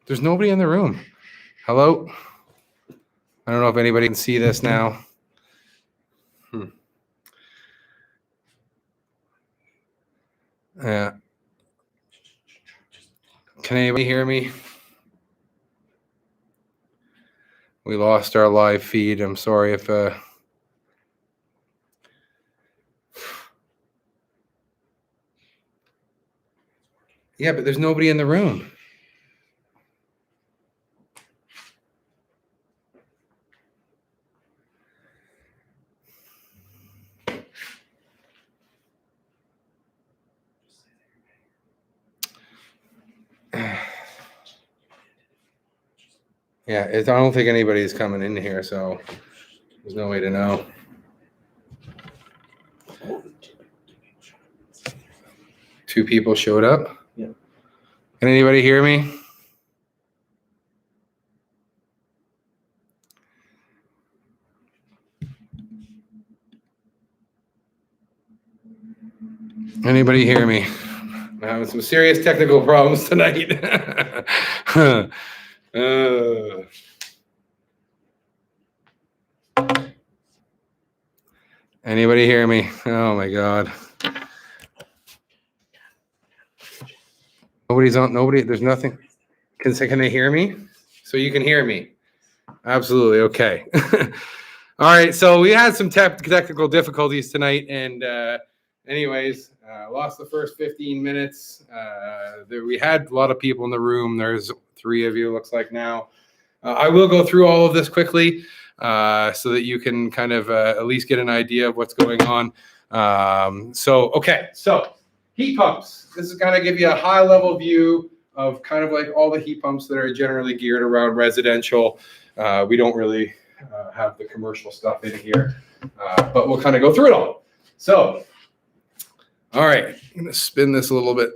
There's nobody in the room. Hello? I don't know if anybody can see this now. Yeah. Can anybody hear me? We lost our live feed. I'm sorry if yeah, but there's nobody in the room. Yeah, I don't think anybody's coming in here, so there's no way to know. Two people showed up? Yeah. Can anybody hear me? Anybody hear me? I'm having some serious technical problems tonight. Anybody hear me? Oh my God. Nobody's on, nobody, there's nothing. Can they hear me? So you can hear me? Absolutely, okay. All right, so we had some technical difficulties tonight, and anyways, lost the first 15 minutes. We had a lot of people in the room. There's 3 of you, looks like now. I will go through all of this quickly so that you can kind of at least get an idea of what's going on. So heat pumps. This is kind of give you a high-level view of kind of like all the heat pumps that are generally geared around residential. We don't really have the commercial stuff in here, but we'll kind of go through it all. So, all right, I'm going to spin this a little bit,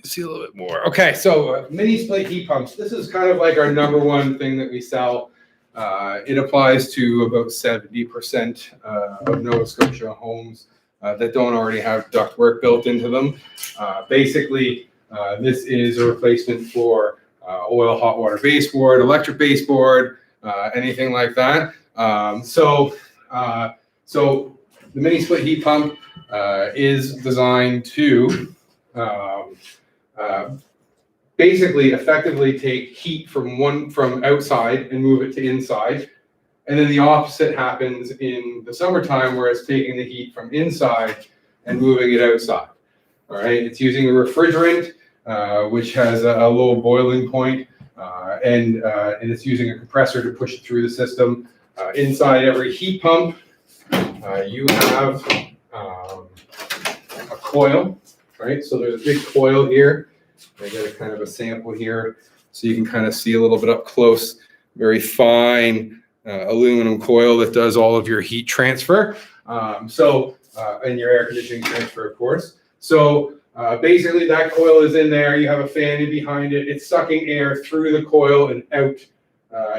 see a little bit more. Okay, so mini split heat pumps. This is kind of like our #1 thing that we sell. It applies to about 70% of Nova Scotia homes that don't already have ductwork built into them. Basically, this is a replacement for oil hot water baseboard, electric baseboard, anything like that. So the mini split heat pump is designed to basically effectively take heat from outside and move it to inside. And then the opposite happens in the summertime, where it's taking the heat from inside and moving it outside. All right, it's using a refrigerant, which has a low boiling point, and it's using a compressor to push it through the system. Inside every heat pump, you have a coil, right? So there's a big coil here. I got a kind of a sample here, so you can kind of see a little bit up close. Very fine aluminum coil that does all of your heat transfer. And your air conditioning transfer, of course. So basically that coil is in there. You have a fan in behind it. It's sucking air through the coil and out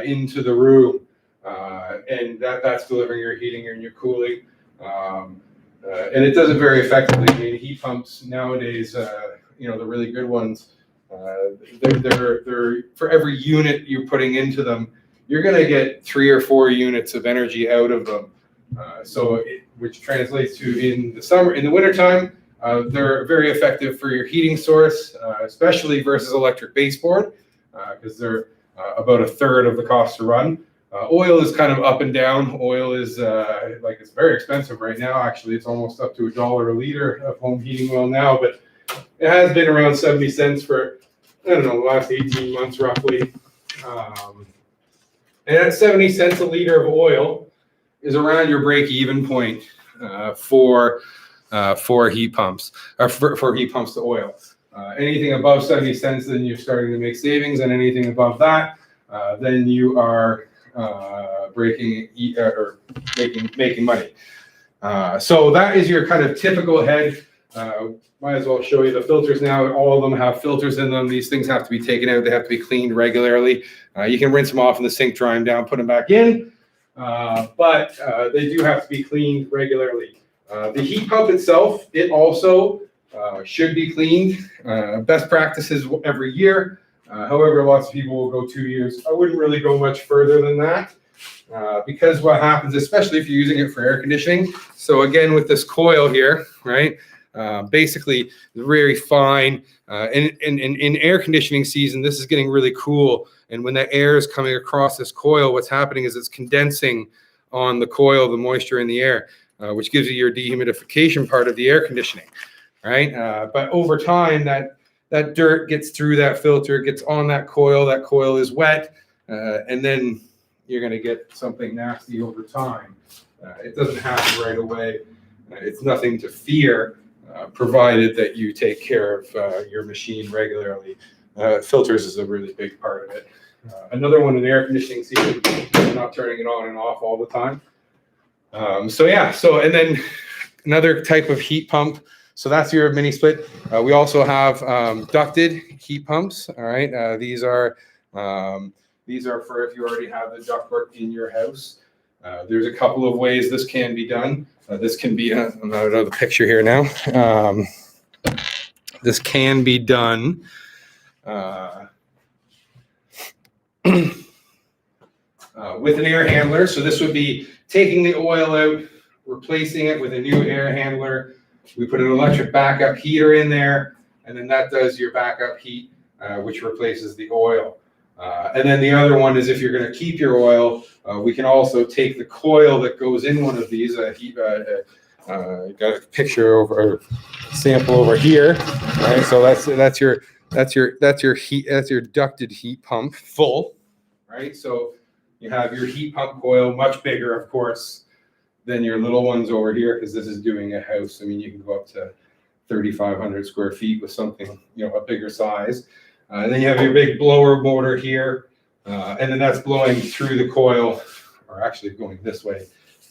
into the room. And that's delivering your heating and your cooling. And it does it very effectively. I mean, heat pumps nowadays, the really good ones, they're for every unit you're putting into them, you're going to get 3 or 4 units of energy out of them. Which translates to in the wintertime, they're very effective for your heating source, especially versus electric baseboard, because they're about 1/3 of the cost to run. Oil is kind of up and down. Oil is it's very expensive right now. Actually, it's almost up to $1 a liter of home heating oil now, but it has been around 70 cents for, the last 18 months roughly. And at 70 cents a liter of oil is around your break-even point for heat pumps, or for heat pumps to oil. Anything above 70 cents, then you're starting to make savings, and anything above that, then you are making money. So that is your kind of typical head. Might as well show you the filters now. All of them have filters in them. These things have to be taken out. They have to be cleaned regularly. You can rinse them off in the sink, dry them down, put them back in. But they do have to be cleaned regularly. The heat pump itself, it also should be cleaned. Best practices every year. However, lots of people will go 2 years. I wouldn't really go much further than that because what happens, especially if you're using it for air conditioning. So again, with this coil here, right? Basically, very fine. In air conditioning season, this is getting really cool. And when that air is coming across this coil, what's happening is it's condensing on the coil, the moisture in the air, which gives you your dehumidification part of the air conditioning, right? But over time, that dirt gets through that filter, gets on that coil is wet, and then you're going to get something nasty over time. It doesn't happen right away. It's nothing to fear, provided that you take care of your machine regularly. Filters is a really big part of it. Another one in air conditioning season, not turning it on and off all the time. And then another type of heat pump. So that's your mini split. We also have ducted heat pumps. All right, these are for if you already have the ductwork in your house. There's a couple of ways this can be done. This can be I'm out of the picture here now. This can be done with an air handler. So this would be taking the oil out, replacing it with a new air handler. We put an electric backup heater in there, and then that does your backup heat, which replaces the oil. And then the other one is if you're going to keep your oil, we can also take the coil that goes in one of these. Got a picture over, a sample over here. Right, so that's your ducted heat pump full. Right, so you have your heat pump coil, much bigger, of course, than your little ones over here, because this is doing a house. I mean, you can go up to 3,500 square feet with something, a bigger size. And then you have your big blower motor here, and then that's blowing through the coil, or actually going this way,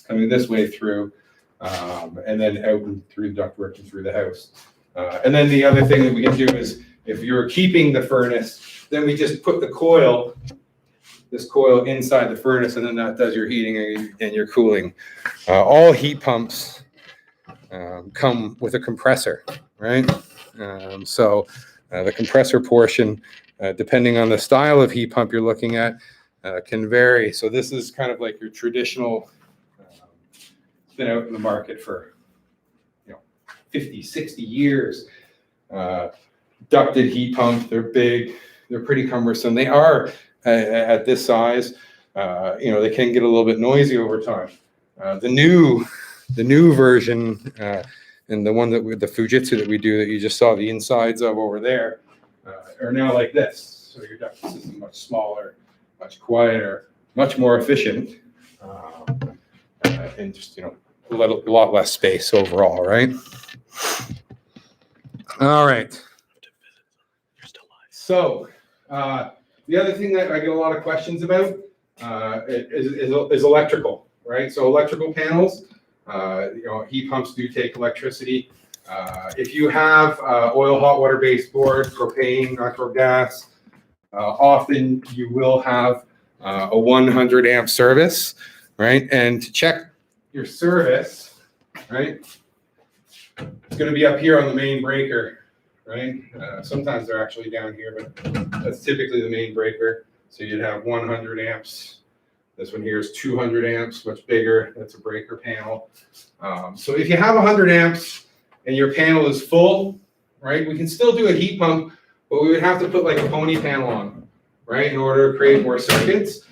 coming this way through, and then out and through the ductwork and through the house. And then the other thing that we can do is, if you're keeping the furnace, then we just put this coil inside the furnace, and then that does your heating and your cooling. All heat pumps come with a compressor, right? So the compressor portion, depending on the style of heat pump you're looking at, can vary. So this is kind of like your traditional, it's been out in the market for 50, 60 years. Ducted heat pumps, they're big, they're pretty cumbersome. They are at this size, they can get a little bit noisy over time. The new version, and the one the Fujitsu that we do that you just saw the insides of over there, are now like this. So your duct system is much smaller, much quieter, much more efficient, and just a lot less space overall, right? All right. So. The other thing that I get a lot of questions about is electrical, right? So electrical panels, heat pumps do take electricity. If you have oil, hot water based board, propane, natural gas, often you will have a 100 amp service, right? And to check your service, right, it's going to be up here on the main breaker. Right? Sometimes they're actually down here, but that's typically the main breaker. So you'd have 100 amps. This one here is 200 amps, much bigger. That's a breaker panel. So if you have 100 amps and your panel is full, right, we can still do a heat pump, but we would have to put like a pony panel on, right, in order to create more circuits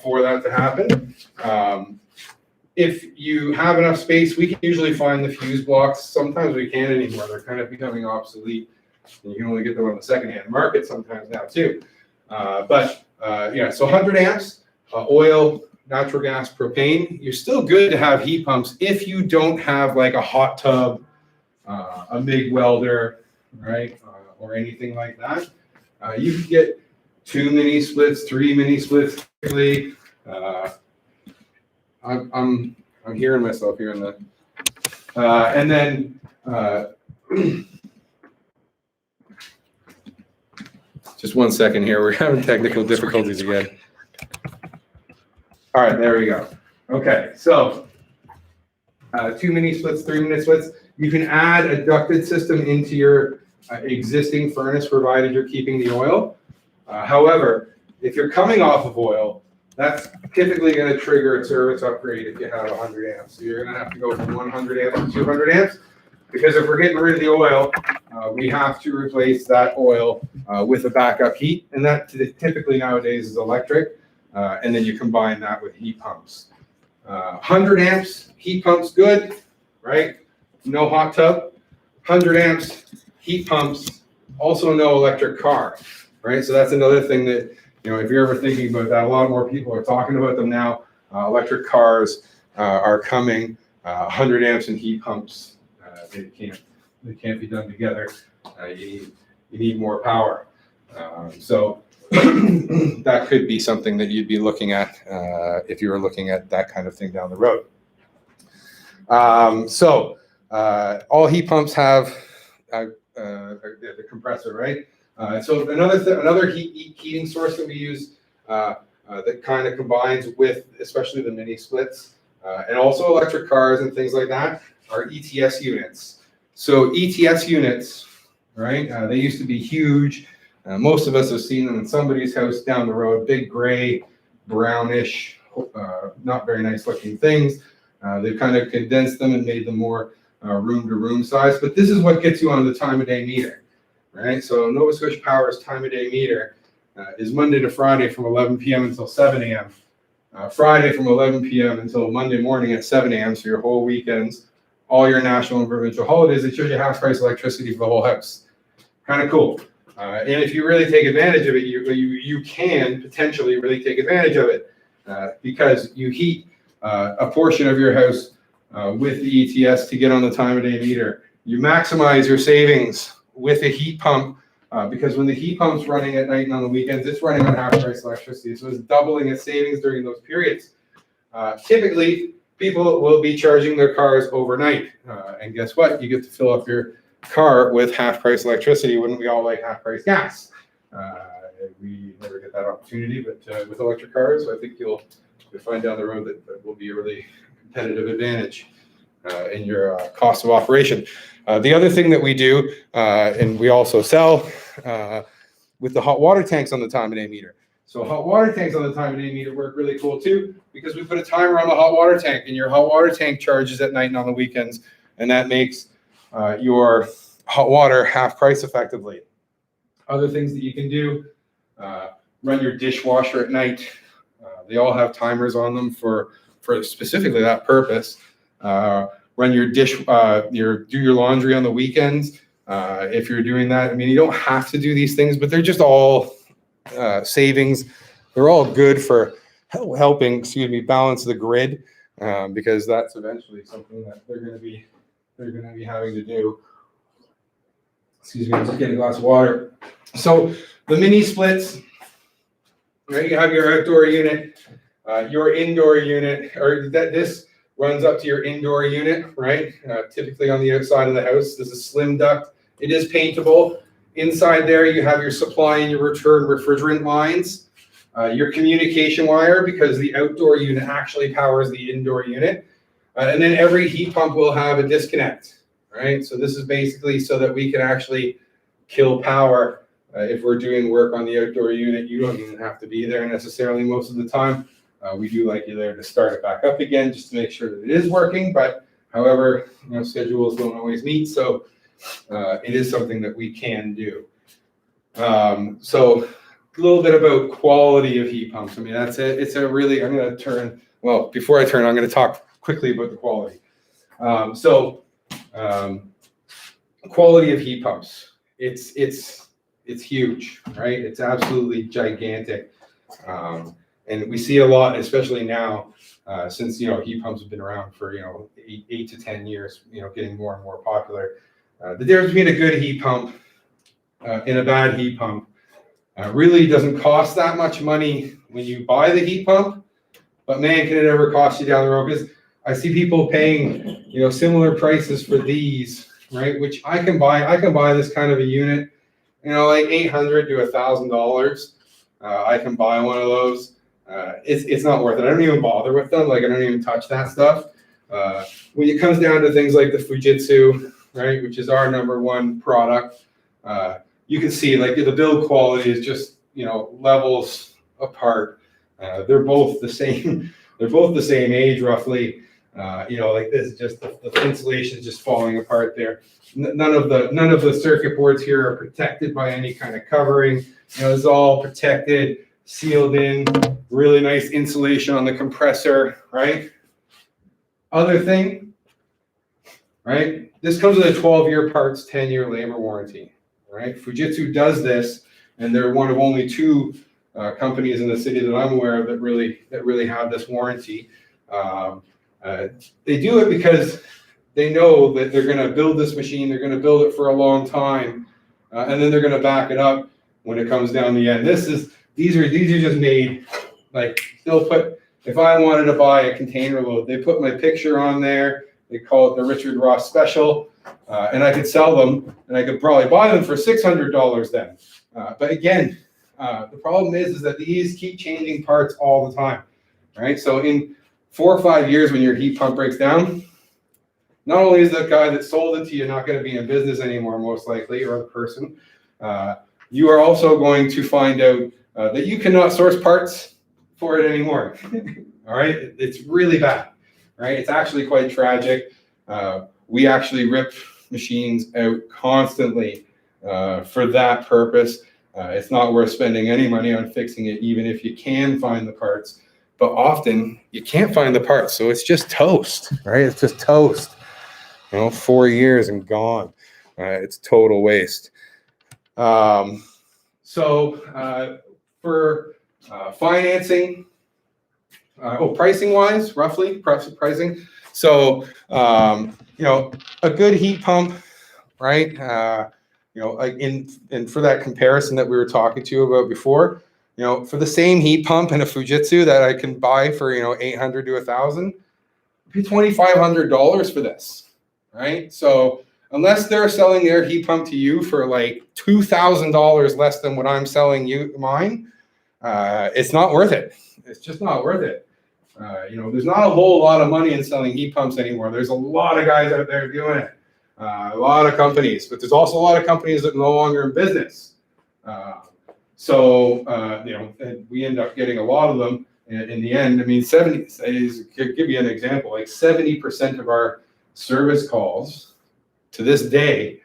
for that to happen. If you have enough space, we can usually find the fuse blocks. Sometimes we can't anymore. They're kind of becoming obsolete. And you can only get them on the secondhand market sometimes now too. So 100 amps, oil, natural gas, propane. You're still good to have heat pumps if you don't have like a hot tub, a MIG welder, right, or anything like that. You can get 2 mini splits, 3 mini splits, typically. I'm hearing myself here in the, and then just 1 second here. We're having technical difficulties again. All right, there we go. Okay, so 2 mini splits, 3 mini splits. You can add a ducted system into your existing furnace, provided you're keeping the oil. However, if you're coming off of oil, that's typically going to trigger a service upgrade if you have 100 amps. So you're going to have to go from 100 amps to 200 amps, because if we're getting rid of the oil, we have to replace that oil with a backup heat, and that typically nowadays is electric, and then you combine that with heat pumps. 100 amps, heat pumps good, right? No hot tub. 100 amps, heat pumps, also no electric car, right? So that's another thing that, if you're ever thinking about that, a lot more people are talking about them now. Electric cars are coming. 100 amps and heat pumps, they can't be done together. You need more power. So that could be something that you'd be looking at if you were looking at that kind of thing down the road. All heat pumps have the compressor, right? So another heating source that we use that kind of combines with, especially the mini splits, and also electric cars and things like that, are ETS units. So ETS units, right? They used to be huge. Most of us have seen them in somebody's house down the road, big gray, brownish, not very nice looking things. They've kind of condensed them and made them more room-to-room size. But this is what gets you on the time-of-day meter, right? So Nova Scotia Power's time-of-day meter is Monday to Friday from 11 p.m. until 7 a.m. Friday from 11 p.m. until Monday morning at 7 a.m. So your whole weekends, all your national and provincial holidays. It shows you half-price electricity for the whole house. Kind of cool. And if you really take advantage of it, you can potentially really take advantage of it because you heat a portion of your house with the ETS to get on the time-of-day meter. You maximize your savings with a heat pump because when the heat pump's running at night and on the weekends, it's running on half-price electricity, so it's doubling its savings during those periods. Typically, people will be charging their cars overnight, and guess what? You get to fill up your car with half-price electricity. Wouldn't we all like half-price gas? We never get that opportunity, but with electric cars, I think you'll find down the road that will be a really competitive advantage in your cost of operation. The other thing that we do, and we also sell with the hot water tanks on the time-of-day meter. So hot water tanks on the time-of-day meter work really cool too, because we put a timer on the hot water tank, and your hot water tank charges at night and on the weekends, and that makes your hot water half price effectively. Other things that you can do, run your dishwasher at night. They all have timers on them for specifically that purpose. Run your do your laundry on the weekends. If you're doing that, I mean, you don't have to do these things, but they're just all savings. They're all good for helping, balance the grid, because that's eventually something that they're going to be having to do. Excuse me, I'm just getting a glass of water. So the mini splits, right? You have your outdoor unit, your indoor unit, or this runs up to your indoor unit, right? Typically on the outside of the house. There's a slim duct. It is paintable. Inside there, you have your supply and your return refrigerant lines, your communication wire, because the outdoor unit actually powers the indoor unit. And then every heat pump will have a disconnect, right? So this is basically so that we can actually kill power. If we're doing work on the outdoor unit, you don't even have to be there necessarily most of the time. We do like you there to start it back up again, just to make sure that it is working. But however, schedules don't always meet, so it is something that we can do. So a little bit about quality of heat pumps. I mean, that's it. It's a really, before I turn, I'm going to talk quickly about the quality. Quality of heat pumps. It's huge, right? It's absolutely gigantic. And we see a lot, especially now, since, heat pumps have been around for, 8 to 10 years, getting more and more popular. The difference between a good heat pump and a bad heat pump really doesn't cost that much money when you buy the heat pump, but man, can it ever cost you down the road? Because I see people paying, similar prices for these, right? Which I can buy this kind of a unit, like $800 to $1,000. I can buy one of those. It's not worth it. I don't even bother with them. Like, I don't even touch that stuff. When it comes down to things like the Fujitsu, right, which is our #1 product, you can see like the build quality is just levels apart. They're both the same. They're both the same age, roughly. Like this, just the insulation is just falling apart there. None of the circuit boards here are protected by any kind of covering. It's all protected, sealed in. Really nice insulation on the compressor, right? Other thing, right? This comes with a 12-year parts, 10-year labor warranty, right? Fujitsu does this, and they're one of only two companies in the city that I'm aware of that really have this warranty. They do it because they know that they're going to build this machine, they're going to build it for a long time, and then they're going to back it up when it comes down the end. These are just made, like, they'll put, if I wanted to buy a container load, they put my picture on there, they call it the Richard Ross Special, and I could sell them, and I could probably buy them for $600 then. But again, the problem is that these keep changing parts all the time, right? So in 4 or 5 years, when your heat pump breaks down, not only is the guy that sold it to you not going to be in business anymore, most likely, or the person, you are also going to find out that you cannot source parts for it anymore. All right, it's really bad, right? It's actually quite tragic. We actually rip machines out constantly for that purpose. It's not worth spending any money on fixing it, even if you can find the parts. But often you can't find the parts, so it's just toast, right? It's just toast. 4 years and gone. It's total waste. So for financing, pricing wise, roughly pricing. So a good heat pump, right? And for that comparison that we were talking to you about before, for the same heat pump and a Fujitsu that I can buy for $800 to $1,000, pay $2,500 for this, right? So unless they're selling their heat pump to you for like $2,000 less than what I'm selling you mine, it's not worth it. It's just not worth it. There's not a whole lot of money in selling heat pumps anymore. There's a lot of guys out there doing it, a lot of companies, but there's also a lot of companies that are no longer in business. And we end up getting a lot of them in the end. I mean, to give you an example, like 70% of our service calls to this day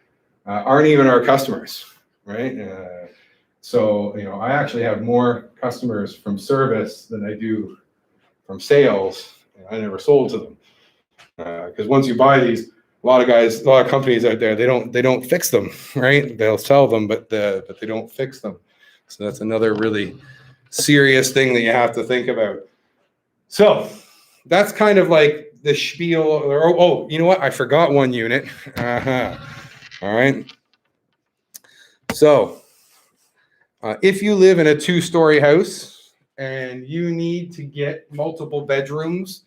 aren't even our customers, right? I actually have more customers from service than I do from sales. I never sold to them because once you buy these, a lot of companies out there, they don't fix them, right? They'll sell them, but they don't fix them. So that's another really serious thing that you have to think about. So that's kind of like the spiel. You know what? I forgot one unit. All right. So if you live in a 2-story house and you need to get multiple bedrooms,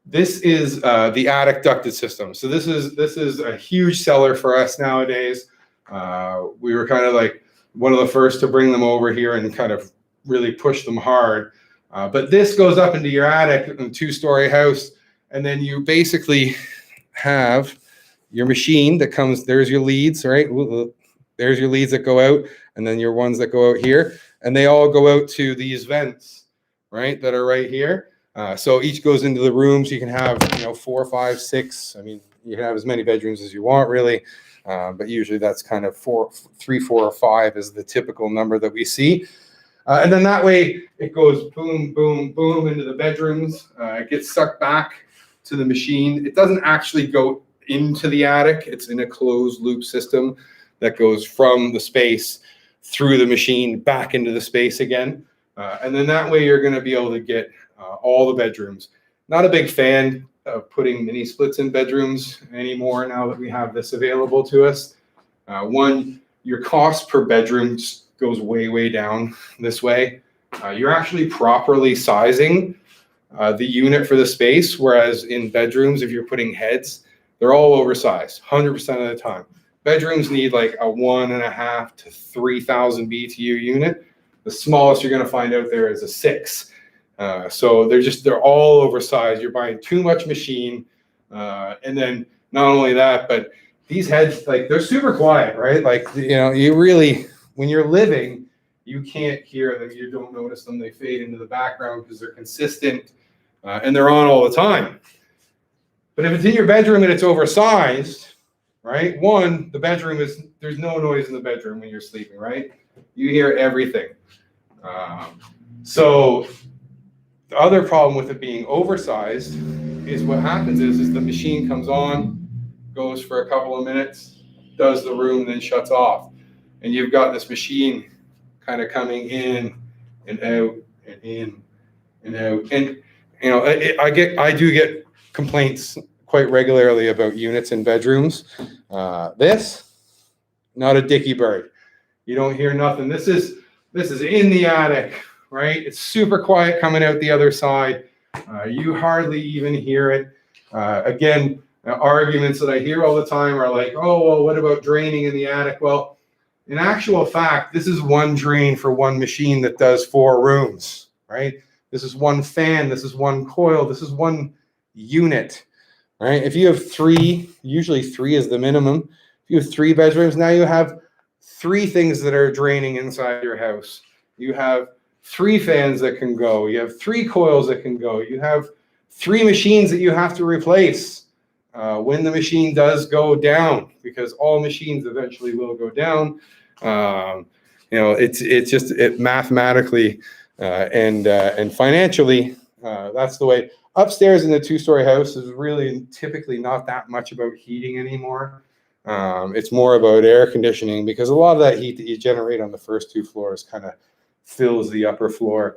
this is the attic ducted system. So this is a huge seller for us nowadays. We were kind of like one of the first to bring them over here and kind of really push them hard. But this goes up into your attic in a 2-story house, and then you basically have your machine that comes, there's your leads, right? There's your leads that go out, and then your ones that go out here, and they all go out to these vents, right, that are right here. So each goes into the rooms. You can have 4, 5, 6. I mean, you can have as many bedrooms as you want, really. But usually that's kind of 3, 4, or 5 is the typical number that we see. And then that way it goes boom, boom, boom into the bedrooms. It gets sucked back to the machine. It doesn't actually go into the attic. It's in a closed loop system that goes from the space through the machine back into the space again. And then that way you're going to be able to get all the bedrooms. Not a big fan of putting mini splits in bedrooms anymore now that we have this available to us. One, your cost per bedroom goes way, way down this way. You're actually properly sizing the unit for the space, whereas in bedrooms, if you're putting heads, they're all oversized 100% of the time. Bedrooms need like a 1.5 to 3,000 BTU unit. The smallest you're going to find out there is a 6. So they're all oversized. You're buying too much machine. And then not only that, but these heads, like, they're super quiet, right? Like, you really, when you're living, you can't hear them. You don't notice them. They fade into the background because they're consistent and they're on all the time. But if it's in your bedroom and it's oversized, right? One, the bedroom there's no noise in the bedroom when you're sleeping, right? You hear everything. So the other problem with it being oversized is what happens is the machine comes on, goes for a couple of minutes, does the room, then shuts off. And you've got this machine kind of coming in and out and in and out. And, you know, I do get complaints quite regularly about units in bedrooms. This, not a dicky bird. You don't hear nothing. This is in the attic, right? It's super quiet coming out the other side. You hardly even hear it. Again, arguments that I hear all the time are like, oh, well, what about draining in the attic? Well, in actual fact, this is one drain for one machine that does 4 rooms, right? This is one fan. This is one coil. This is one unit, right? If you have 3, usually 3 is the minimum. If you have 3 bedrooms, now you have 3 things that are draining inside your house. You have 3 fans that can go. You have 3 coils that can go. You have 3 machines that you have to replace when the machine does go down, because all machines eventually will go down. You know, it's just mathematically and financially, that's the way. Upstairs in the 2-story house is really typically not that much about heating anymore. It's more about air conditioning, because a lot of that heat that you generate on the first 2 floors kind of fills the upper floor.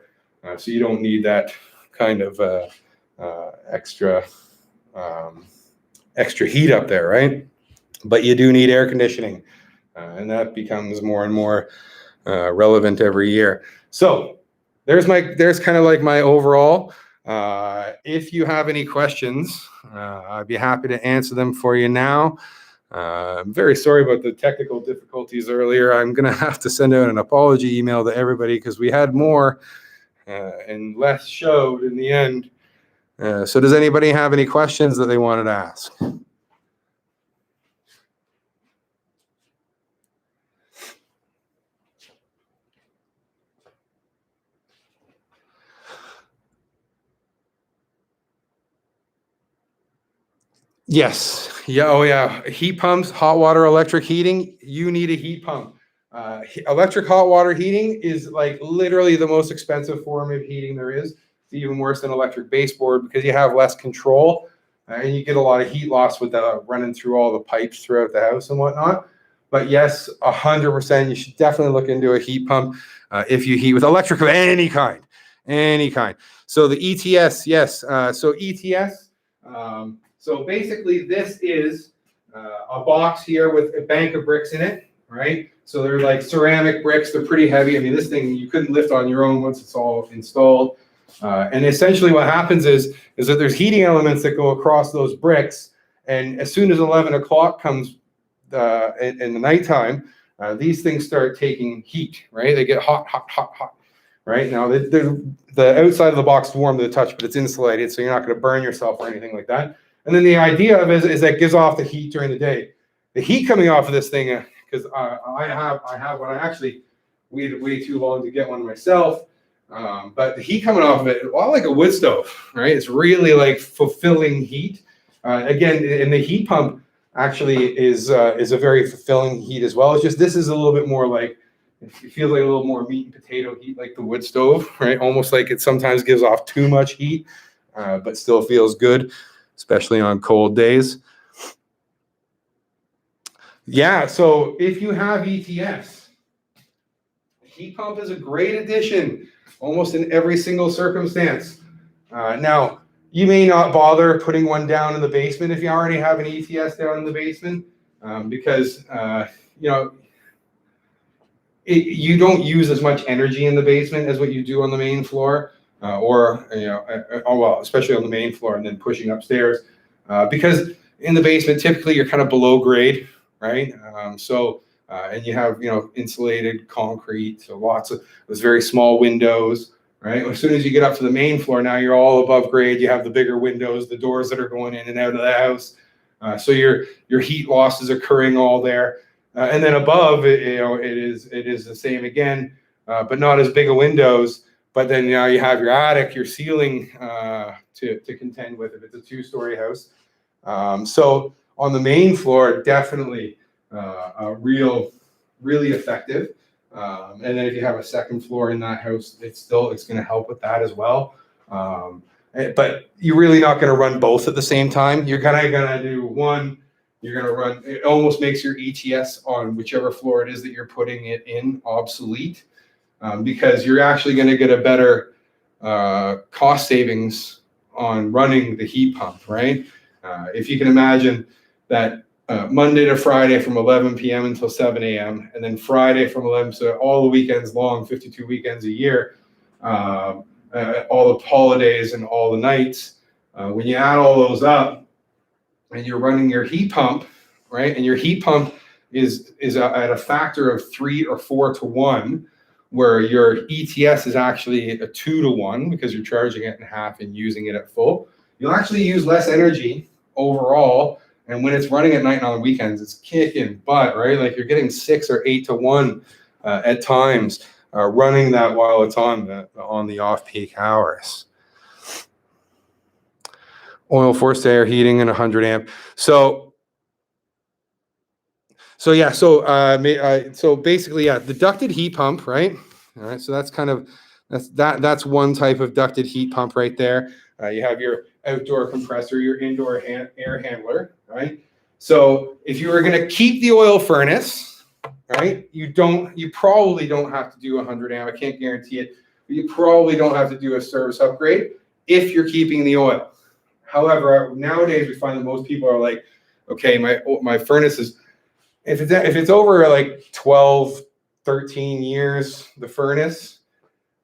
So you don't need that kind of extra heat up there, right? But you do need air conditioning, and that becomes more and more relevant every year. So there's kind of like my overall. If you have any questions, I'd be happy to answer them for you now. I'm very sorry about the technical difficulties earlier. I'm going to have to send out an apology email to everybody because we had more and less showed in the end. So does anybody have any questions that they wanted to ask? Yes. Yeah. Oh, yeah. Heat pumps, hot water, electric heating. You need a heat pump. Electric hot water heating is like literally the most expensive form of heating there is. It's even worse than electric baseboard because you have less control and you get a lot of heat loss with running through all the pipes throughout the house and whatnot. But yes, 100%, you should definitely look into a heat pump if you heat with electric of any kind. So the ETS, yes. So ETS. So basically, this is a box here with a bank of bricks in it, right? So they're like ceramic bricks. They're pretty heavy. I mean, this thing you couldn't lift on your own once it's all installed. And essentially what happens is that there's heating elements that go across those bricks. And as soon as 11 o'clock comes in the nighttime, these things start taking heat, right? They get hot, right? Now, the outside of the box is warm to the touch, but it's insulated, so you're not going to burn yourself or anything like that. And then the idea of it is that it gives off the heat during the day. The heat coming off of this thing, because I have one. I actually waited way too long to get one myself. But the heat coming off of it, a lot like a wood stove, right? It's really like fulfilling heat. Again, and the heat pump actually is a very fulfilling heat as well. It's just this is a little bit more like, it feels like a little more meat and potato heat like the wood stove, right? Almost like it sometimes gives off too much heat, but still feels good, especially on cold days. Yeah, so if you have ETS, heat pump is a great addition almost in every single circumstance. Now, you may not bother putting one down in the basement if you already have an ETS down in the basement, because you don't use as much energy in the basement as what you do on the main floor, especially on the main floor and then pushing upstairs, because in the basement typically you're kind of below grade, right? And you have insulated concrete, so lots of those very small windows, right? As soon as you get up to the main floor, now you're all above grade. You have the bigger windows, the doors that are going in and out of the house, so your heat loss is occurring all there. And then above, it is the same again, but not as big a windows. But then now you have your attic, your ceiling to contend with if it's a 2-story house. So on the main floor, definitely really effective. And then if you have a second floor in that house, it's going to help with that as well. But you're really not going to run both at the same time. You're kind of going to do one. You're going to run. It almost makes your ETS on whichever floor it is that you're putting it in obsolete, because you're actually going to get a better cost savings on running the heat pump, right? If you can imagine that Monday to Friday from 11 p.m. until 7 a.m. and then Friday from 11, so all the weekends long, 52 weekends a year, all the holidays and all the nights. When you add all those up and you're running your heat pump, right? And your heat pump is at a factor of 3 or 4 to 1, where your ETS is actually a 2 to 1 because you're charging it in half and using it at full. You'll actually use less energy overall. And when it's running at night and on the weekends, it's kicking butt, right? Like you're getting 6 or 8 to 1 at times running that while it's on the off-peak hours. Oil forced air heating and 100 amp. So basically, yeah, the ducted heat pump, right? All right, so that's one type of ducted heat pump right there. You have your outdoor compressor, your indoor air handler, right? So if you were going to keep the oil furnace, right, you probably don't have to do 100 amp. I can't guarantee it, but you probably don't have to do a service upgrade if you're keeping the oil. However, nowadays we find that most people are like, okay, my furnace is, if it's over like 12, 13 years, the furnace,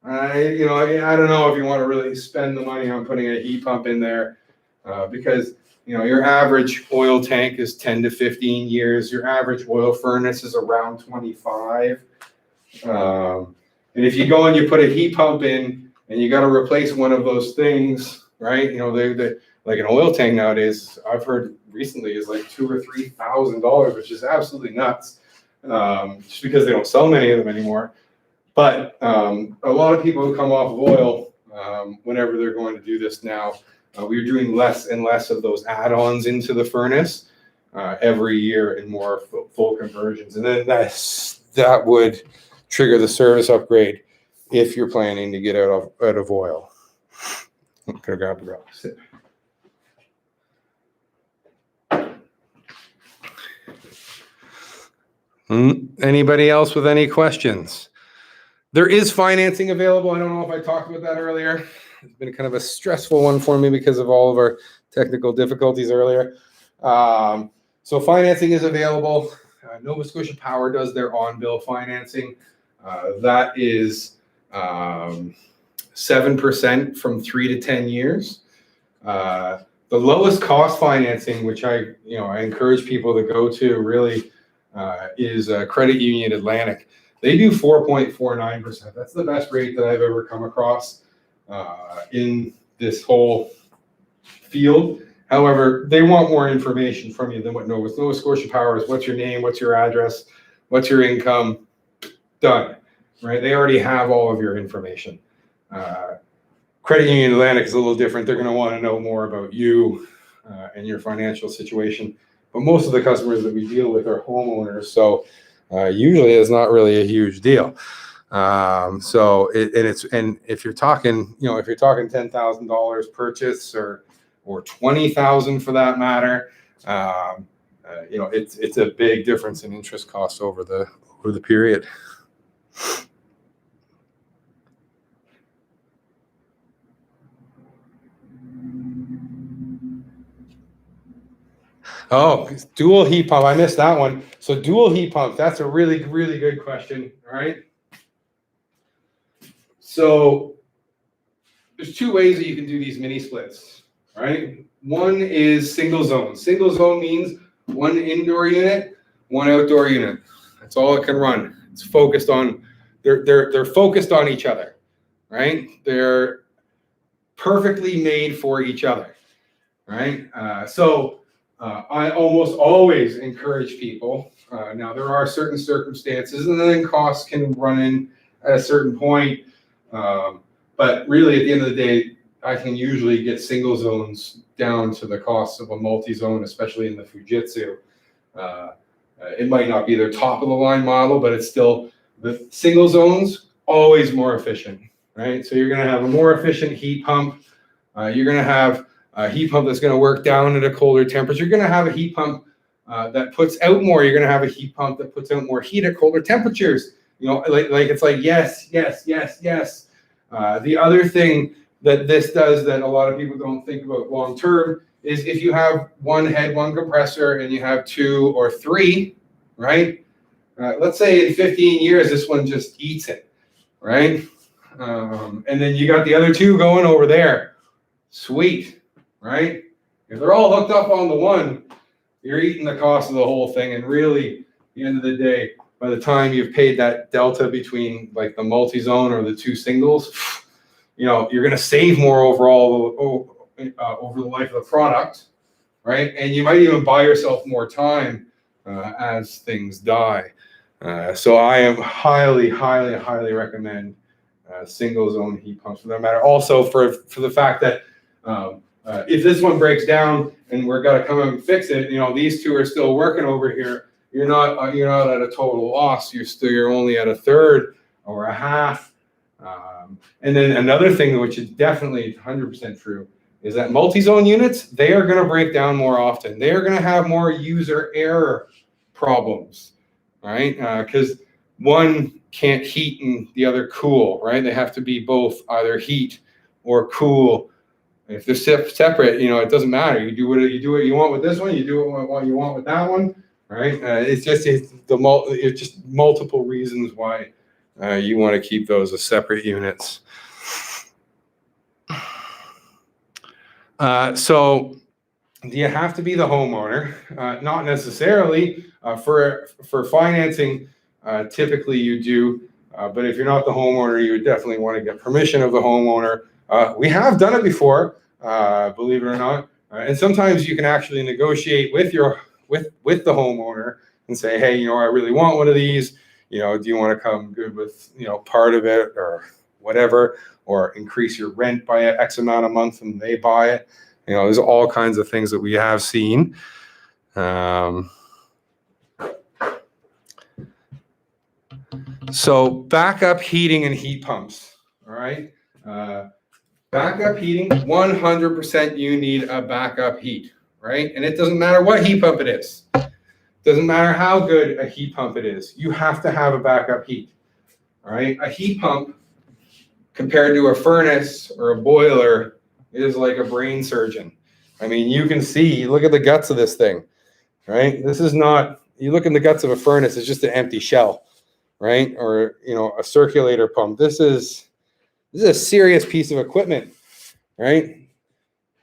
I don't know if you want to really spend the money on putting a heat pump in there, because your average oil tank is 10 to 15 years. Your average oil furnace is around 25. And if you go and you put a heat pump in and you got to replace one of those things, right? They like an oil tank nowadays, I've heard recently, is like $2,000 or $3,000, which is absolutely nuts, just because they don't sell many of them anymore. But a lot of people who come off of oil, whenever they're going to do this now, we're doing less and less of those add-ons into the furnace every year and more full conversions. And then that would trigger the service upgrade if you're planning to get out of oil. I'm gonna grab the rock. Sit. Anybody else with any questions? There is financing available. I don't know if I talked about that earlier. It's been kind of a stressful one for me because of all of our technical difficulties earlier. So financing is available. Nova Scotia Power does their on-bill financing. That is 7% from 3 to 10 years. The lowest cost financing, which I encourage people to go to really, is Credit Union Atlantic. They do 4.49%. That's the best rate that I've ever come across in this whole field. However, they want more information from you than what Nova Scotia Power is. What's your name? What's your address? What's your income? Done, right? They already have all of your information. Credit Union Atlantic is a little different. They're going to want to know more about you and your financial situation. But most of the customers that we deal with are homeowners, so usually it's not really a huge deal. And if you're talking, $10,000 purchase or $20,000 for that matter, it's a big difference in interest costs over the period. Oh, dual heat pump. I missed that one. So dual heat pump, that's a really, really good question. All right. So there's 2 ways that you can do these mini splits. All right. One is single zone. Single zone means 1 indoor unit, 1 outdoor unit. That's all it can run. It's focused on, they're focused on each other, right? They're perfectly made for each other, right? I almost always encourage people Now, there are certain circumstances, and then costs can run in at a certain point. But really, at the end of the day, I can usually get single zones down to the cost of a multi-zone, especially in the Fujitsu. It might not be their top of the line model, but it's still the single zones, always more efficient, right? So you're going to have a more efficient heat pump. You're going to have a heat pump that's going to work down at a colder temperature. You're going to have a heat pump that puts out more. You're going to have a heat pump that puts out more heat at colder temperatures. You know, like it's like, yes, yes, yes, yes. The other thing that this does that a lot of people don't think about long term is if you have one head, one compressor, and you have 2 or 3, right? Let's say in 15 years, this one just eats it, right? And then you got the other 2 going over there. Sweet, right? If they're all hooked up on the one, you're eating the cost of the whole thing. And really, at the end of the day, by the time you've paid that delta between like the multi-zone or the 2 singles, you know, you're going to save more overall over the life of the product, right? And you might even buy yourself more time as things die. So I am highly, highly, highly recommend single zone heat pumps for that matter. Also for the fact that if this one breaks down and we're got to come and fix it, you know, these 2 are still working over here. You're not at a total loss. You're only at a third or a half. And then another thing, which is definitely 100% true, is that multi-zone units, they are going to break down more often. They are going to have more user error problems, right? Because one can't heat and the other cool, right? They have to be both either heat or cool. If they're separate, you know, it doesn't matter. You do what you want with this one. You do what you want with that one, right? It's just multiple reasons why you want to keep those as separate units. So do you have to be the homeowner? Not necessarily. For financing, typically you do. But if you're not the homeowner, you would definitely want to get permission of the homeowner. We have done it before, believe it or not. And sometimes you can actually negotiate with the homeowner and say, hey, you know, I really want one of these. You know, do you want to come good with, you know, part of it or whatever, or increase your rent by X amount a month and they buy it? You know, there's all kinds of things that we have seen. So backup heating and heat pumps, all right? Backup heating, 100% you need a backup heat, right? And it doesn't matter what heat pump it is. Doesn't matter how good a heat pump it is. You have to have a backup heat, all right? A heat pump compared to a furnace or a boiler is like a brain surgeon. I mean, you can see, look at the guts of this thing, right? This is not, you look in the guts of a furnace, it's just an empty shell, right? Or, you know, a circulator pump. This is a serious piece of equipment, right?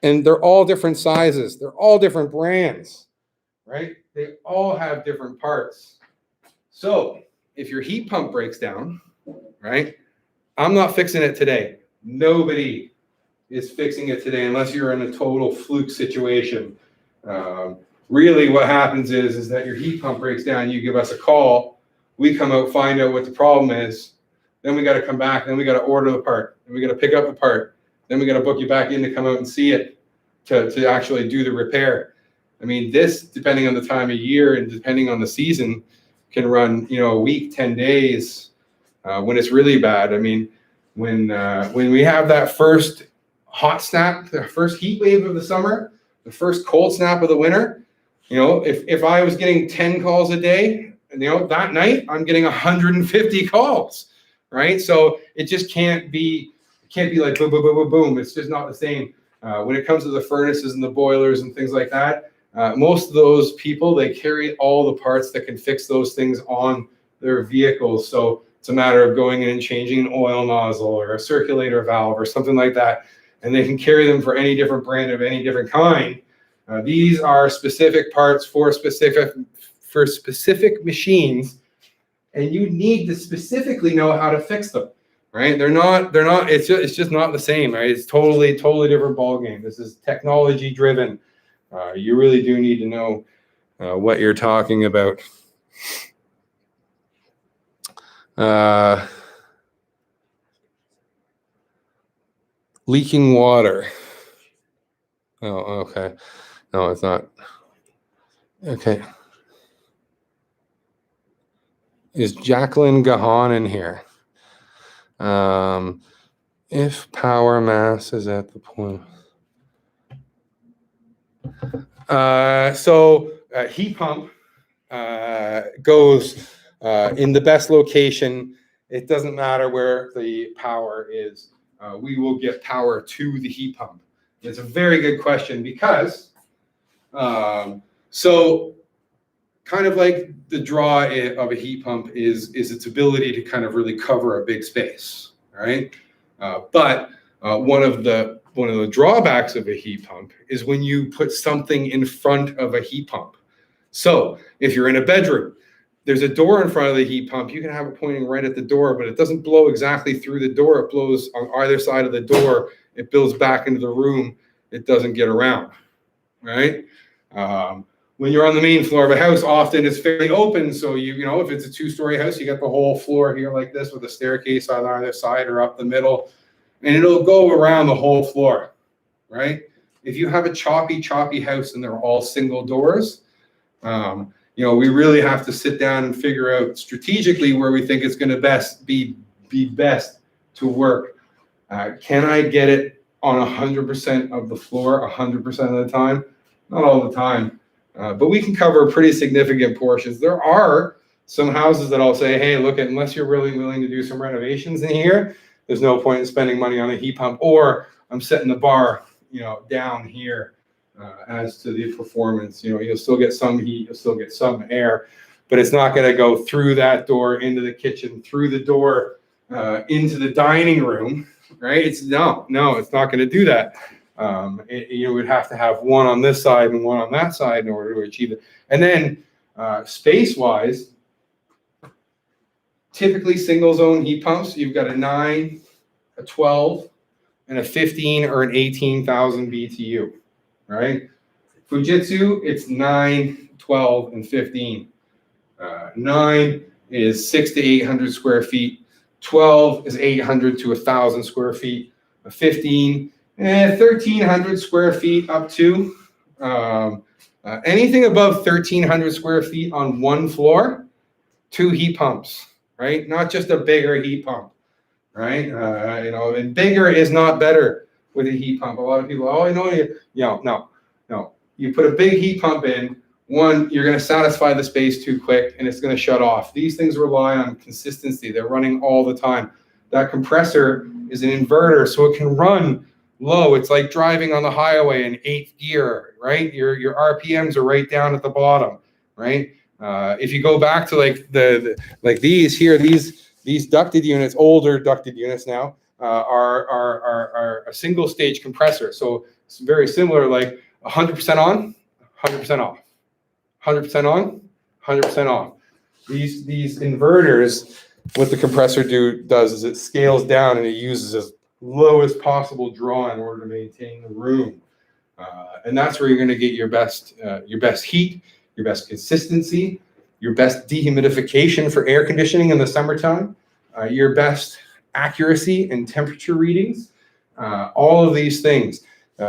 And they're all different sizes. They're all different brands, right? They all have different parts. So if your heat pump breaks down, right? I'm not fixing it today. Nobody is fixing it today unless you're in a total fluke situation. Really what happens is that your heat pump breaks down, you give us a call, we come out, find out what the problem is, then we got to come back, then we got to order the part, then we got to pick up the part, then we got to book you back in to come out and see it, to actually do the repair. I mean, this, depending on the time of year and depending on the season, can run, you know, a week, 10 days when it's really bad. I mean, when we have that first hot snap, the first heat wave of the summer, the first cold snap of the winter, you know, if I was getting 10 calls a day, you know, that night I'm getting 150 calls, right? So it just can't be like boom, boom, boom, boom, boom. It's just not the same. When it comes to the furnaces and the boilers and things like that, most of those people, they carry all the parts that can fix those things on their vehicles. So it's a matter of going in and changing an oil nozzle or a circulator valve or something like that. And they can carry them for any different brand of any different kind. These are specific parts for specific machines, and you need to specifically know how to fix them, right? They're not, it's just not the same, right? It's totally different ballgame. This is technology driven. You really do need to know what you're talking about. Leaking water. Oh, okay. No, it's not. Okay. Is Jacqueline Gahan in here? If power mass is at the point. Heat pump goes in the best location. It doesn't matter where the power is. We will get power to the heat pump. It's a very good question because kind of like the draw of a heat pump is its ability to kind of really cover a big space, right? But one of the drawbacks of a heat pump is when you put something in front of a heat pump. So if you're in a bedroom, there's a door in front of the heat pump. You can have it pointing right at the door, but it doesn't blow exactly through the door. It blows on either side of the door. It blows back into the room. It doesn't get around, right? When you're on the main floor of a house, often it's fairly open. So you know, if it's a 2-story house, you got the whole floor here like this with a staircase on either side or up the middle, and it'll go around the whole floor, right? If you have a choppy house and they're all single doors, you know, we really have to sit down and figure out strategically where we think it's going to be best to work. Can I get it on 100% of the floor 100% of the time? Not all the time. But we can cover pretty significant portions. There are some houses that I'll say, hey, look, unless you're really willing to do some renovations in here, there's no point in spending money on a heat pump, or I'm setting the bar, you know, down here as to the performance. You know, you'll still get some heat, you'll still get some air, but it's not going to go through that door into the kitchen, through the door into the dining room, right? It's no, it's not going to do that. You would have to have one on this side and one on that side in order to achieve it. And then space-wise, typically single zone heat pumps, you've got a 9, a 12, and a 15 or an 18,000 BTU, right? Fujitsu, it's 9, 12, and 15. 9 is 600 to 800 square feet. 12 is 800 to 1,000 square feet. A 15, 1,300 square feet up to. Anything above 1,300 square feet on one floor, 2 heat pumps, right? Not just a bigger heat pump, right? You know, and bigger is not better with a heat pump. A lot of people, oh, I know you. No. You put a big heat pump in, one, you're going to satisfy the space too quick, and it's going to shut off. These things rely on consistency. They're running all the time. That compressor is an inverter, so it can run low. It's like driving on the highway in 8th gear, right? Your RPMs are right down at the bottom, right? If you go back to like these here, these ducted units, older ducted units now, are a single stage compressor. So it's very similar, like 100% on, 100% off, 100% on, 100% off. These inverters, what the compressor does is it scales down and it uses as low as possible draw in order to maintain the room. And that's where you're going to get your best heat, your best consistency, your best dehumidification for air conditioning in the summertime, your best accuracy and temperature readings, all of these things.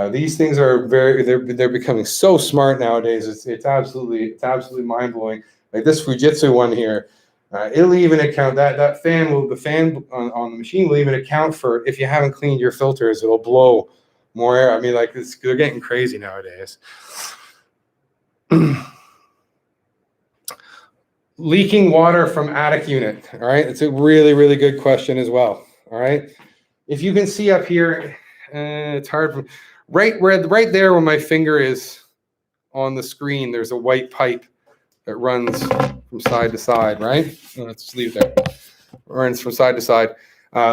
These things are they're becoming so smart nowadays. It's absolutely mind-blowing. Like this Fujitsu one here, it'll even account the fan on the machine will even account for if you haven't cleaned your filters, it'll blow more air. I mean, like they're getting crazy nowadays. Leaking water from attic unit. All right, it's a really, really good question as well. All right, if you can see up here, it's hard. Right there where my finger is on the screen, there's a white pipe that runs from side to side, right? Let's just leave it there. Runs from side to side.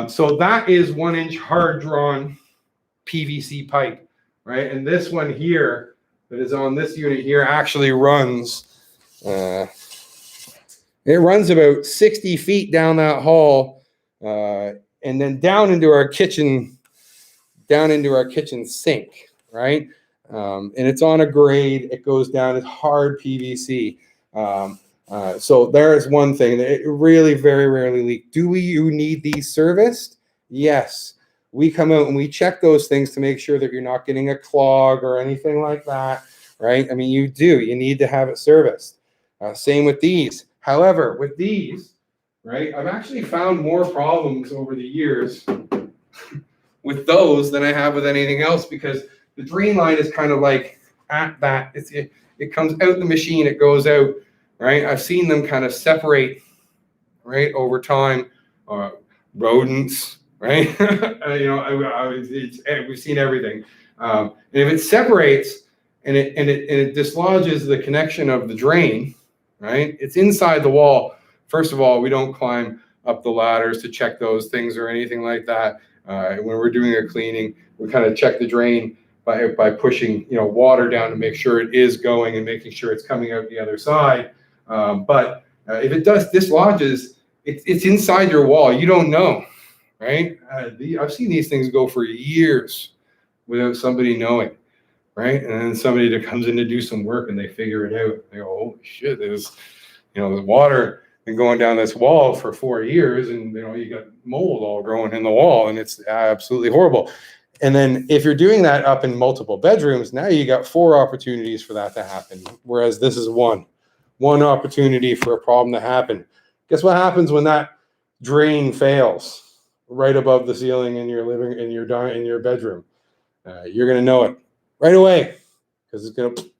So that is 1-inch hard drawn PVC pipe, right? And this one here that is on this unit here actually runs, it runs about 60 feet down that hall, and then down into our kitchen sink, right? And it's on a grade. It goes down. It's hard PVC. So there is one thing that it really very rarely leak. Do you need these serviced? Yes. We come out and we check those things to make sure that you're not getting a clog or anything like that, right? I mean, you do. You need to have it serviced. Same with these. However, with these, right, I've actually found more problems over the years with those than I have with anything else, because the drain line is kind of like at that. It comes out the machine, it goes out, right? I've seen them kind of separate, right, over time. Rodents, right? We've seen everything. And if it separates and it dislodges the connection of the drain, right? It's inside the wall. First of all, we don't climb up the ladders to check those things or anything like that. When we're doing a cleaning, we kind of check the drain by pushing water down to make sure it is going and making sure it's coming out the other side. But if it dislodges, it's inside your wall. You don't know, right? I've seen these things go for years without somebody knowing, right? And then somebody that comes in to do some work and they figure it out. They go, "Holy shit! There's water been going down this wall for 4 years, and you got mold all growing in the wall, and it's absolutely horrible." And then if you're doing that up in multiple bedrooms, now you got 4 opportunities for that to happen, whereas this is one opportunity for a problem to happen. Guess what happens when that drain fails right above the ceiling in your bedroom? You're going to know it right away, because it's going to,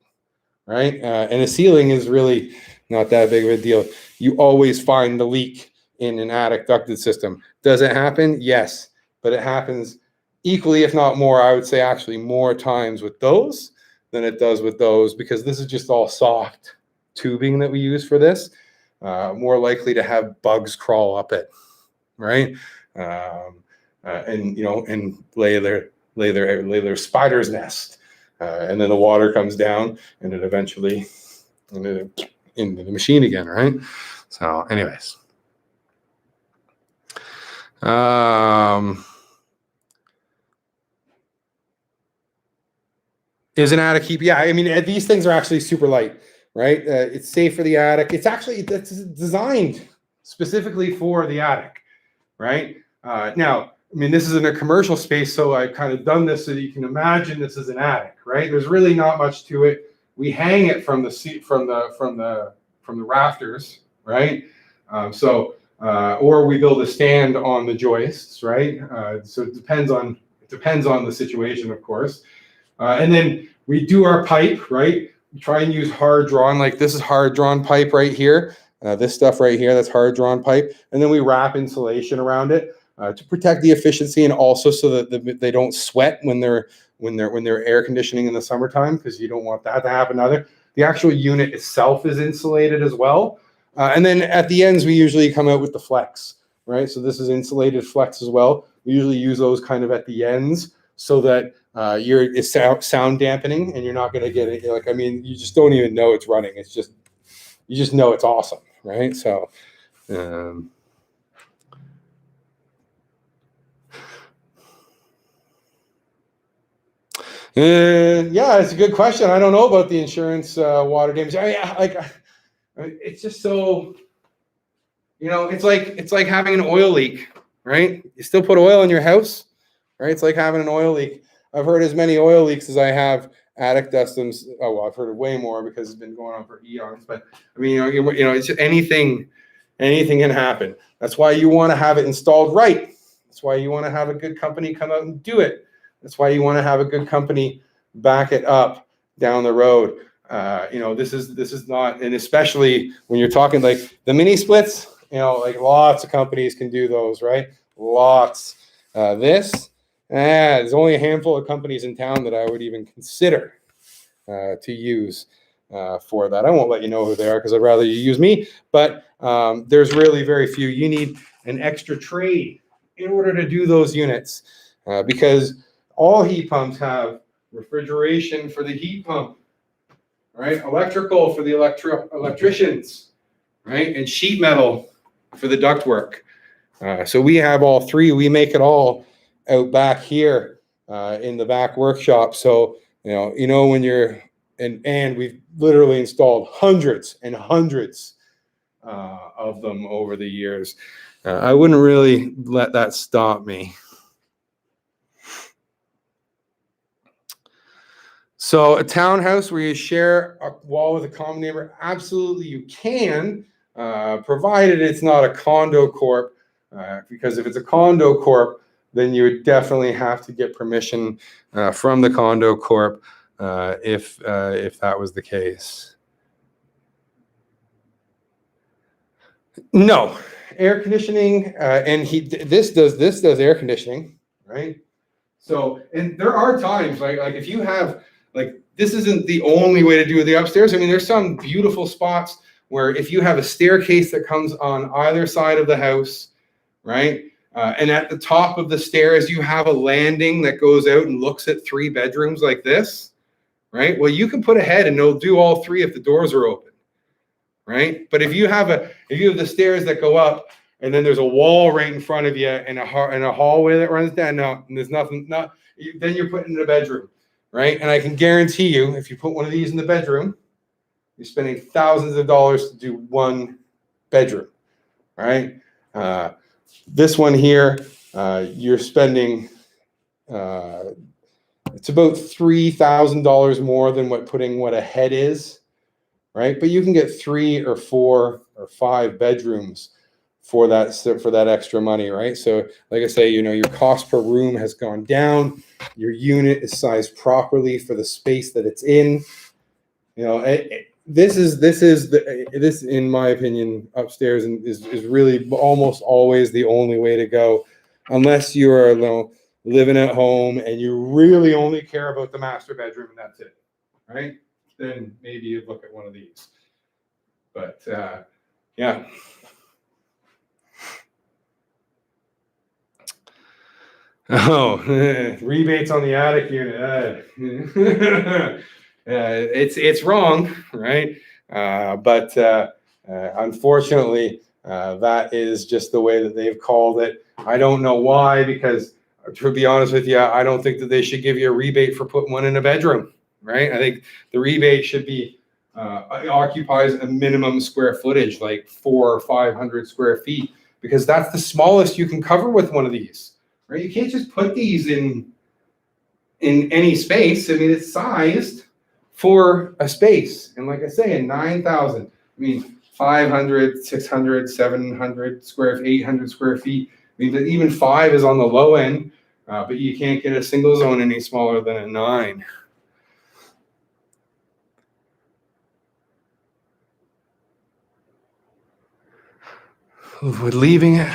right? And the ceiling is really not that big of a deal. You always find the leak in an attic ducted system. Does it happen? Yes, but it happens equally, if not more, I would say actually more times with those than it does with those, because this is just all soft tubing that we use for this. More likely to have bugs crawl up it, right? And lay their spider's nest, and then the water comes down and it eventually into the machine again, right? So, anyways, is an attic heat? Yeah, I mean, these things are actually super light, right? It's safe for the attic. It's designed specifically for the attic, right? Now, I mean, this is in a commercial space, so I've kind of done this so that you can imagine this is an attic, right? There's really not much to it. We hang it from the rafters, right? Or we build a stand on the joists, right? So it depends on the situation, of course. And then we do our pipe, right? We try and use hard drawn, like this is hard drawn pipe right here. This stuff right here, that's hard drawn pipe. And then we wrap insulation around it to protect the efficiency, and also so that they don't sweat when they're air conditioning in the summertime, because you don't want that to happen either. The actual unit itself is insulated as well. And then at the ends, we usually come out with the flex, right? So this is insulated flex as well. We usually use those kind of at the ends, so that it's sound dampening, and you're not going to get it. Like, I mean, you just don't even know it's running. It's just, you just know it's awesome, right? So, yeah, it's a good question. I don't know about the insurance water damage. It's just so, it's like having an oil leak, right? You still put oil in your house, right? It's like having an oil leak. I've heard as many oil leaks as I have attic dustums. Oh, well, I've heard of way more because it's been going on for eons. But I mean, it's just anything can happen. That's why you want to have it installed right. That's why you want to have a good company come out and do it. That's why you want to have a good company back it up down the road. This is not, and especially when you're talking like the mini splits, like lots of companies can do those, right? Lots. There's only a handful of companies in town that I would even consider to use for that. I won't let you know who they are, because I'd rather you use me, but there's really very few. You need an extra trade in order to do those units, because all heat pumps have refrigeration for the heat pump, right? Electrical for the electricians, right? And sheet metal for the ductwork. So we have all three. We make it all out back here in the back workshop. So when you're and we've literally installed hundreds and hundreds of them over the years. I wouldn't really let that stop me. So a townhouse where you share a wall with a common neighbor, absolutely you can, provided it's not a condo corp, because if it's a condo corp, then you would definitely have to get permission from the condo corp if that was the case. No, air conditioning and heat. This does air conditioning, right? So, and there are times like if you have this isn't the only way to do the upstairs. I mean, there's some beautiful spots where if you have a staircase that comes on either side of the house, right? And at the top of the stairs, you have a landing that goes out and looks at 3 bedrooms like this, right? Well, you can put a head and it'll do all 3 if the doors are open, right? But if you have the stairs that go up and then there's a wall right in front of you and a hallway that runs down, no, and there's nothing, then you're putting in a bedroom, right? And I can guarantee you, if you put one of these in the bedroom, you're spending thousands of dollars to do 1 bedroom, right? This one here, you're spending, it's about $3,000 more than what a head is, right? But you can get 3 or 4 or 5 bedrooms for that extra money, right? So like I say, your cost per room has gone down. Your unit is sized properly for the space that it's in. This in my opinion, upstairs is really almost always the only way to go, unless you are living at home and you really only care about the master bedroom and that's it, right? Then maybe you'd look at one of these. But yeah. Oh, rebates on the attic unit. It's wrong, right? But unfortunately, that is just the way that they've called it. I don't know why, because to be honest with you, I don't think that they should give you a rebate for putting one in a bedroom, right? I think the rebate should be occupies a minimum square footage, like 400 or 500 square feet, because that's the smallest you can cover with one of these. Right? You can't just put these in any space. I mean, it's sized for a space. And like I say, in 9,000, I mean, 500, 600, 700 square feet, 800 square feet. I mean, even 5 is on the low end, but you can't get a single zone any smaller than a 9. With leaving it.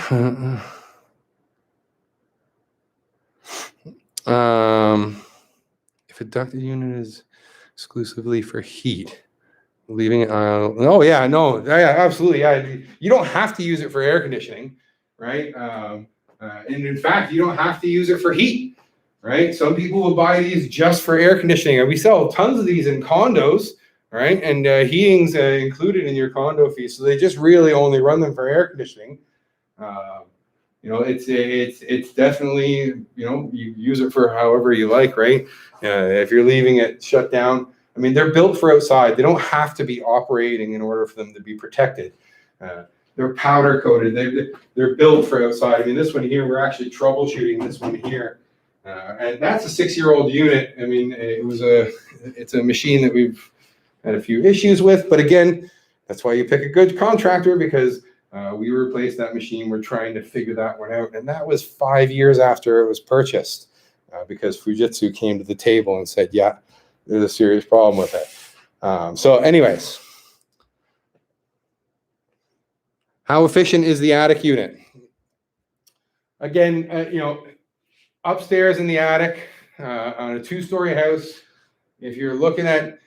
If a ducted unit is exclusively for heat, leaving it. Oh yeah, no, yeah, absolutely, yeah. You don't have to use it for air conditioning, right? And in fact, you don't have to use it for heat, right? Some people will buy these just for air conditioning, and we sell tons of these in condos, right? And heating's included in your condo fee, so they just really only run them for air conditioning. It's definitely, you use it for however you like, right? If you're leaving it shut down, I mean, they're built for outside. They don't have to be operating in order for them to be protected. They're powder coated. They're built for outside. I mean, this one here, we're actually troubleshooting this one here. And that's a 6-year-old unit. I mean, it's a machine that we've had a few issues with, but again, that's why you pick a good contractor, because we replaced that machine. We're trying to figure that one out. And that was 5 years after it was purchased, because Fujitsu came to the table and said, yeah, there's a serious problem with it. So anyways, how efficient is the attic unit? Again, upstairs in the attic on a 2-story house, if you're looking at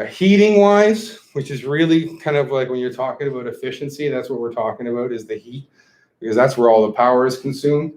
heating wise, which is really kind of like when you're talking about efficiency, that's what we're talking about, is the heat, because that's where all the power is consumed.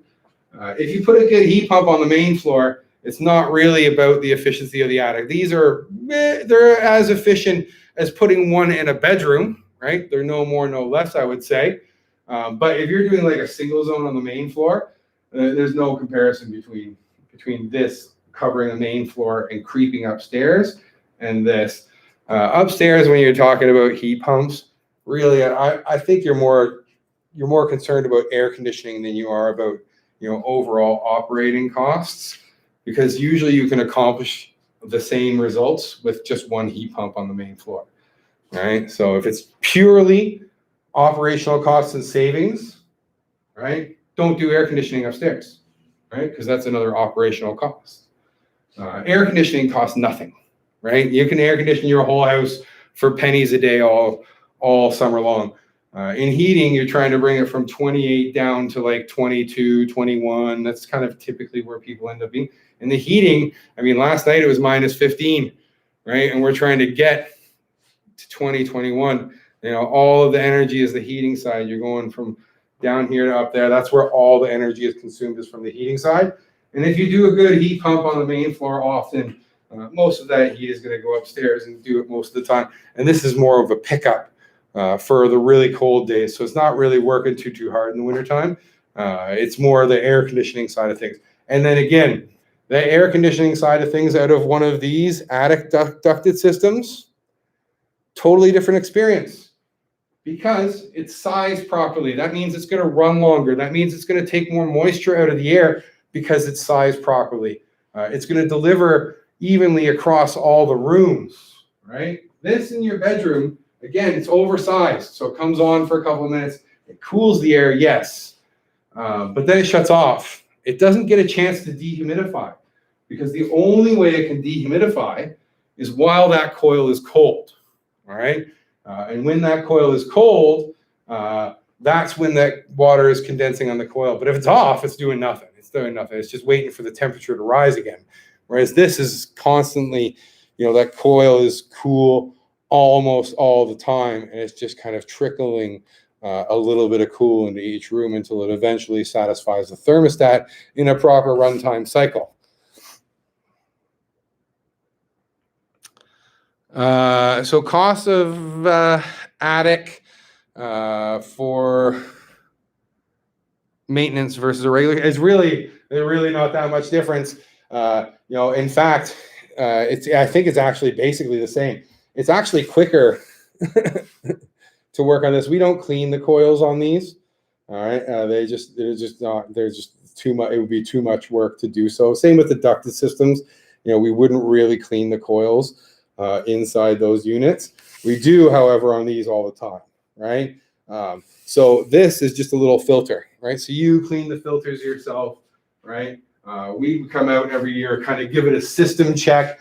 If you put a good heat pump on the main floor, it's not really about the efficiency of the attic. They're as efficient as putting one in a bedroom, right? They're no more, no less, I would say. But if you're doing like a single zone on the main floor, there's no comparison between this covering the main floor and creeping upstairs and this. Upstairs, when you're talking about heat pumps, really, I think you're more concerned about air conditioning than you are about, overall operating costs, because usually you can accomplish the same results with just one heat pump on the main floor. Right? So if it's purely operational costs and savings, right, don't do air conditioning upstairs, right? Because that's another operational cost. Air conditioning costs nothing, right? You can air condition your whole house for pennies a day all summer long. In heating, you're trying to bring it from 28 down to like 22, 21. That's kind of typically where people end up being. In the heating, I mean, last night it was minus 15, right? And we're trying to get to 20, 21. All of the energy is the heating side. You're going from down here to up there. That's where all the energy is consumed, is from the heating side. And if you do a good heat pump on the main floor, often most of that heat is going to go upstairs and do it most of the time. And this is more of a pickup for the really cold days. So it's not really working too hard in the wintertime. It's more the air conditioning side of things. And then again, the air conditioning side of things out of one of these attic ducted systems, totally different experience, because it's sized properly. That means it's going to run longer. That means it's going to take more moisture out of the air because it's sized properly. It's going to deliver evenly across all the rooms, right? This in your bedroom, again, it's oversized. So it comes on for a couple of minutes. It cools the air, yes, but then it shuts off. It doesn't get a chance to dehumidify, because the only way it can dehumidify is while that coil is cold, all right? And when that coil is cold, that's when that water is condensing on the coil. But if it's off, it's doing nothing. It's doing nothing. It's just waiting for the temperature to rise again. Whereas this is constantly, that coil is cool almost all the time, and it's just kind of trickling a little bit of cool into each room until it eventually satisfies the thermostat in a proper runtime cycle. So cost of attic for maintenance versus a regular is really not that much difference. In fact, I think it's actually basically the same. It's actually quicker to work on this. We don't clean the coils on these. All right, they're just too much. It would be too much work to do so. Same with the ducted systems. We wouldn't really clean the coils inside those units. We do, however, on these all the time, right? So this is just a little filter, right? So you clean the filters yourself, right? We come out every year, kind of give it a system check,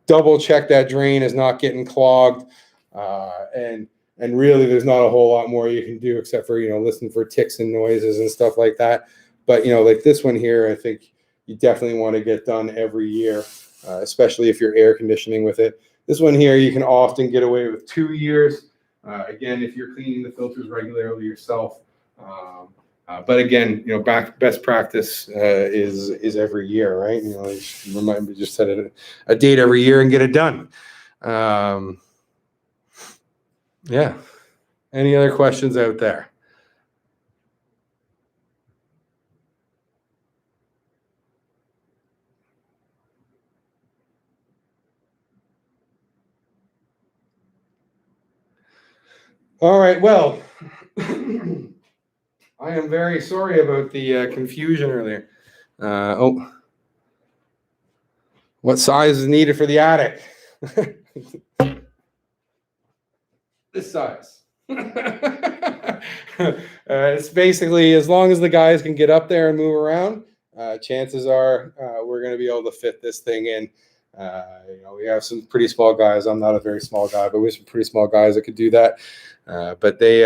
double check that drain is not getting clogged, and really there's not a whole lot more you can do except for listen for ticks and noises and stuff like that. But like this one here, I think you definitely want to get done every year, especially if you're air conditioning with it. This one here, you can often get away with 2 years. Again, if you're cleaning the filters regularly yourself. But again, best practice is every year, right? Just set a date every year and get it done. Yeah. Any other questions out there? All right. Well, I am very sorry about the confusion earlier. What size is needed for the attic? This size. It's basically, as long as the guys can get up there and move around, chances are we're going to be able to fit this thing in. We have some pretty small guys. I'm not a very small guy, but we have some pretty small guys that could do that. But they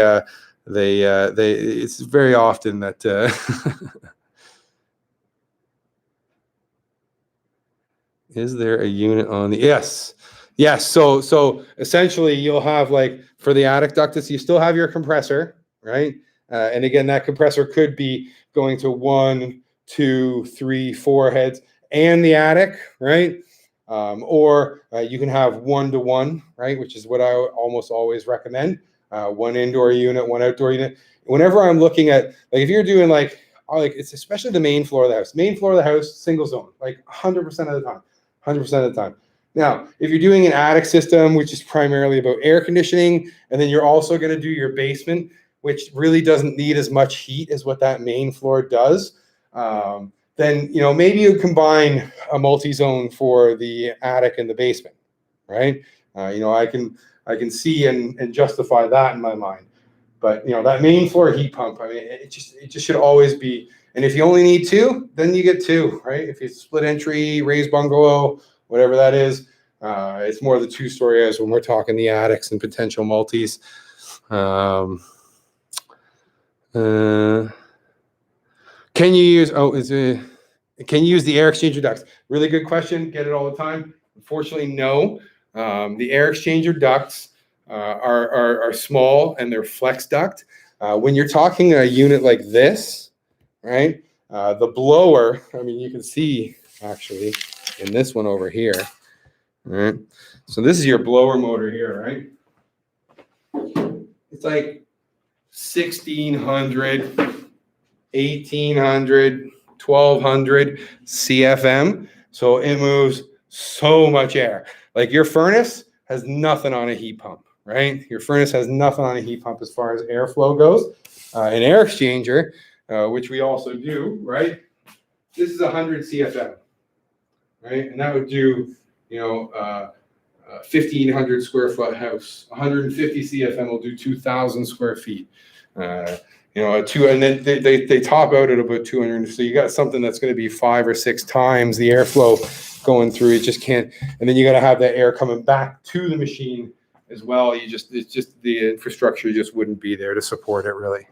it's very often that is there a unit on the yes. So essentially you'll have, like, for the attic ducts, you still have your compressor, right? And again, that compressor could be going to 1, 2, 3, 4 heads and the attic, right? Or you can have 1-to-1, right? Which is what I almost always recommend. One indoor unit, one outdoor unit. Whenever I'm looking at, like, if you're doing like it's especially the main floor of the house, single zone, like 100% of the time. Now, if you're doing an attic system, which is primarily about air conditioning, and then you're also going to do your basement, which really doesn't need as much heat as what that main floor does, then maybe you combine a multi-zone for the attic and the basement, right? I can see and justify that in my mind. But that main floor heat pump, I mean, it just should always be. And if you only need two, then you get two, right? If it's split entry, raised bungalow, whatever that is, it's more the two-story as when we're talking the attics and potential multis. Can you use can you use the air exchanger ducts? Really good question. Get it all the time. Unfortunately, no. The air exchanger ducts are small and they're flex duct. When you're talking a unit like this, right? The blower, I mean, you can see actually in this one over here, right? So this is your blower motor here, right? It's like 1600, 1800, 1200 CFM. So it moves so much air. Like your furnace has nothing on a heat pump, right? Your furnace has nothing on a heat pump as far as airflow goes. An air exchanger, which we also do, right? This is 100 CFM, right? And that would do, 1,500 square foot house. 150 CFM will do 2,000 square feet. And then they top out at about 200. So you got something that's going to be 5 or 6 times the airflow going through. It just can't. And then you got to have that air coming back to the machine as well. It's just the infrastructure just wouldn't be there to support it really.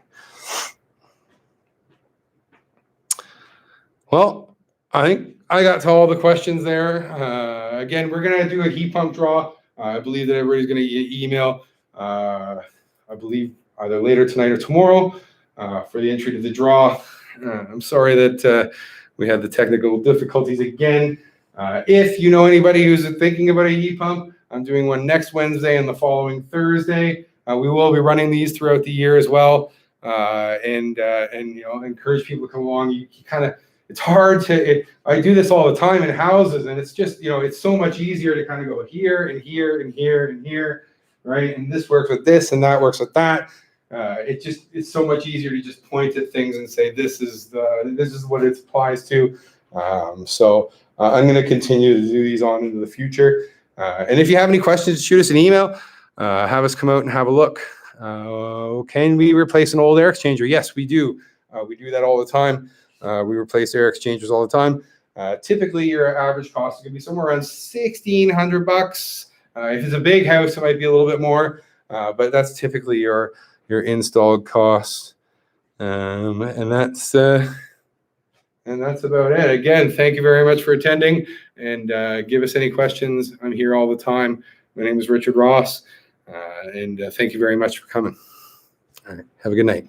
Well, I think I got to all the questions there. Again, we're going to do a heat pump draw. I believe that everybody's going to email, I believe, either later tonight or tomorrow for the entry to the draw. I'm sorry that we had the technical difficulties again. If you know anybody who's thinking about a heat pump, I'm doing one next Wednesday and the following Thursday. We will be running these throughout the year as well, and encourage people to come along. You kind of. It's hard I do this all the time in houses, and it's just, it's so much easier to kind of go here and here and here and here, right? And this works with this and that works with that. It's so much easier to just point at things and say, this is what it applies to. So I'm going to continue to do these on into the future. And if you have any questions, shoot us an email, have us come out and have a look. Can we replace an old air exchanger? Yes, we do. We do that all the time. We replace air exchangers all the time. Typically, your average cost is going to be somewhere around $1,600. If it's a big house, it might be a little bit more, but that's typically your installed cost. And that's about it. Again, thank you very much for attending, and give us any questions. I'm here all the time. My name is Richard Ross, and thank you very much for coming. All right, have a good night.